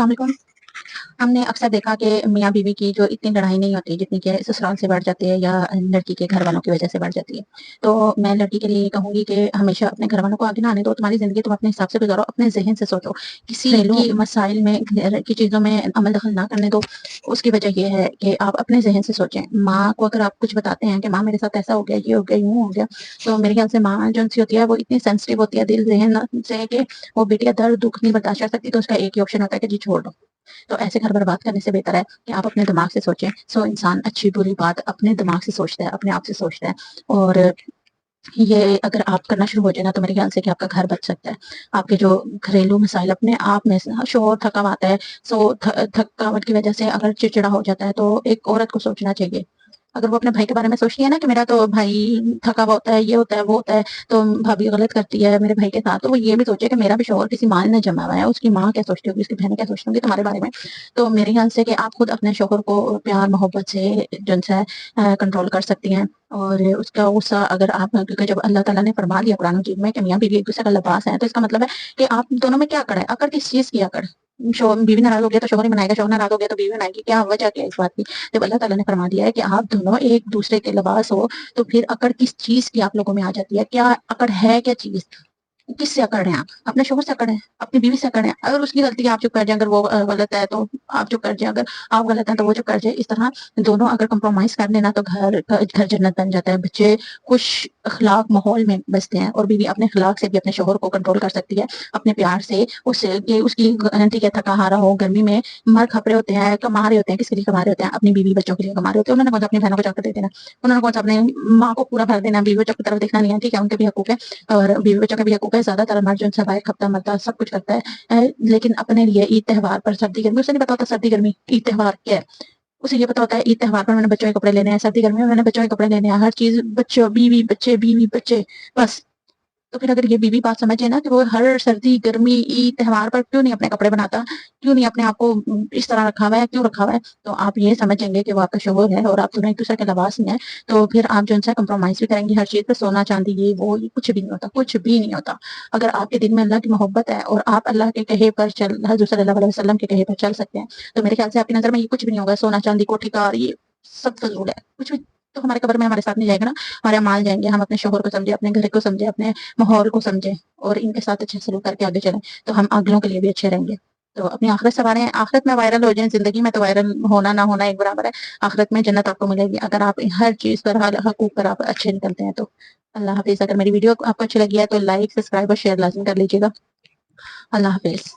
السلام علیکم۔ ہم نے اکثر دیکھا کہ میاں بیوی کی جو اتنی لڑائی نہیں ہوتی جتنی کہ سسرال سے بڑھ جاتی ہے یا لڑکی کے گھر والوں کی وجہ سے بڑھ جاتی ہے۔ تو میں لڑکی کے لیے یہ کہوں گی کہ ہمیشہ اپنے گھر والوں کو آگے نہ آنے دو، تمہاری زندگی تم اپنے حساب سے گزارو، اپنے ذہن سے سوچو، کسی کی مسائل میں گھر کی چیزوں میں عمل دخل نہ کرنے دو۔ اس کی وجہ یہ ہے کہ آپ اپنے ذہن سے سوچیں۔ ماں کو اگر آپ کچھ بتاتے ہیں کہ ماں میرے ساتھ ایسا ہو گیا، یہ ہو گیا، یوں ہو گیا، تو میرے خیال سے ماں جو سی ہوتی ہے وہ اتنی سینسٹیو ہوتی ہے دل ذہن سے کہ وہ بیٹی کا درد دکھ نہیں برداشت کر سکتی، تو اس کا ایک ہی آپشن ہوتا ہے کہ جی چھوڑ دو۔ تو ایسے گھر برباد کرنے سے بہتر ہے کہ آپ اپنے دماغ سے سوچیں۔ انسان اچھی بری بات اپنے دماغ سے سوچتا ہے، اپنے آپ سے سوچتا ہے، اور یہ اگر آپ کرنا شروع ہو جائے نا تو میرے خیال سے کہ آپ کا گھر بچ سکتا ہے۔ آپ کے جو گھریلو مسائل اپنے آپ میں شوہر تھکا ہوا آتا ہے، تھکاوٹ کی وجہ سے اگر چڑچڑا ہو جاتا ہے تو ایک عورت کو سوچنا چاہیے، اگر وہ اپنے بھائی کے بارے میں سوچتی ہے نا کہ میرا تو بھائی تھکا ہوا ہوتا ہے، یہ ہوتا ہے، وہ ہوتا ہے، تو بھابھی غلط کرتی ہے میرے بھائی کے ساتھ، تو وہ یہ بھی سوچے کہ میرا بھی شوہر کسی مال نے جما ہوا ہے، اس کی ماں کیا سوچتی ہوگی، اس کی بہنیں کیا سوچتی ہوں گی تمہارے بارے میں۔ تو میرے خیال سے کہ آپ خود اپنے شوہر کو پیار محبت سے جن سے کنٹرول کر سکتی ہیں، اور اس کا غصہ اگر آپ، کیونکہ جب اللہ تعالیٰ نے فرما دیا قرآن مجید میں کہ میاں بیوی ایک دوسرے کا لباس ہے، تو اس کا مطلب ہے کہ آپ دونوں میں کیا اکڑ ہے، اکڑ کس چیز کی اکڑ؟ بیوی ناراض ہو گیا تو شوہر ہی منائے گا، شوہر ناراض ہو گیا تو بیوی منائے گی، کیا وجہ کیا اس بات کی؟ جب اللہ تعالیٰ نے فرما دیا ہے کہ آپ دونوں ایک دوسرے کے لباس ہو، تو پھر اکڑ کس چیز کی آپ لوگوں میں آ جاتی ہے؟ کیا اکڑ ہے؟ کیا چیز؟ کس سے اکڑ ہیں آپ؟ اپنے شوہر سے اکڑ ہیں، اپنی بیوی سے اکڑ ہیں؟ اگر اس کی غلطی ہے آپ چپ کر جائیں، اگر وہ غلط ہے تو آپ چپ کر جائیں، اگر آپ غلط ہیں تو وہ چپ کر جائے، اس طرح دونوں اگر کمپرومائز کر لینا تو گھر جنت بن جاتا ہے، بچے خوش اخلاق ماحول میں بستے ہیں، اور بیوی اپنے اخلاق سے بھی اپنے شوہر کو کنٹرول کر سکتی ہے، اپنے پیار سے اس کی ٹھیک ہے تھکا ہارا ہو گرمی میں، مر کھپڑے ہوتے ہیں، کما رہے ہوتے ہیں، کس کے لیے کما رہے ہوتے ہیں؟ اپنی بیوی بچوں کے لیے کما رہے ہوتے ہیں۔ انہوں نے کون سا اپنی بہنوں کو چاکر دے دینا، انہوں نے کون سا اپنے ماں کو پورا بھر دینا، بیوی بچوں کی طرف دیکھنا نہیں ہے، ٹھیک ہے ان کے بھی حقوق ہے، اور بیوی بچوں کے بھی حقوق ہے، زیادہ تر مرد جو ان سے باہر کھپتا مرتا سب کچھ کرتا ہے، لیکن اپنے لیے عید تہوار پر سردی گرمی اسے نہیں پتا ہوتا، سردی گرمی عید تہوار کیا ہے، اسے یہ پتا ہوتا ہے عید تہوار پر میں نے بچوں کے کپڑے لینے ہیں، سردی گرمی میں میں نے بچوں کے کپڑے لینے ہیں، ہر چیز بچوں، بیوی بچے بس۔ تو پھر اگر یہ بیوی بات سمجھے نا کہ وہ ہر سردی گرمی عید تہوار پر کیوں نہیں اپنے کپڑے بناتا، کیوں نہیں اپنے آپ کو اس طرح رکھا ہوا ہے، کیوں رکھا ہوا ہے، تو آپ یہ سمجھیں گے کہ وہ آپ کا شوہر ہے اور آپ دونوں ایک دوسرے کے لباس میں ہیں، تو پھر آپ جو ان سے کمپرومائز بھی کریں گے ہر چیز پہ، سونا چاندی یہ وہ یہ کچھ بھی نہیں ہوتا، کچھ بھی نہیں ہوتا۔ اگر آپ کے دل میں اللہ کی محبت ہے اور آپ اللہ کے کہے پر حضور صلی اللہ علیہ وسلم کے کہے پر چل سکتے ہیں، تو میرے خیال سے آپ کی نظر میں یہ کچھ بھی نہیں ہوگا، سونا چاندی کوٹھی کار یہ سب فضول ہے، کچھ بھی تو ہمارے قبر میں ہمارے ساتھ نہیں جائے گا نا، ہمارے اعمال جائیں گے، ہم اپنے شوہر کو سمجھے، اپنے گھر کو سمجھے، اپنے ماحول کو سمجھیں اور ان کے ساتھ اچھے سلوک کر کے آگے چلیں، تو ہم اگلوں کے لیے بھی اچھے رہیں گے۔ تو اپنی آخرت سنواریں، آخرت میں وائرل ہو جائیں، زندگی میں تو وائرل ہونا نہ ہونا ایک برابر ہے، آخرت میں جنت آپ کو ملے گی اگر آپ ہر چیز پر حقوق پر آپ اچھے نکلتے ہیں تو۔ اللہ حافظ۔ اگر میری ویڈیو آپ کو اچھی لگی ہے تو لائک سبسکرائب اور شیئر لازم کر لیجیے گا۔ اللہ حافظ۔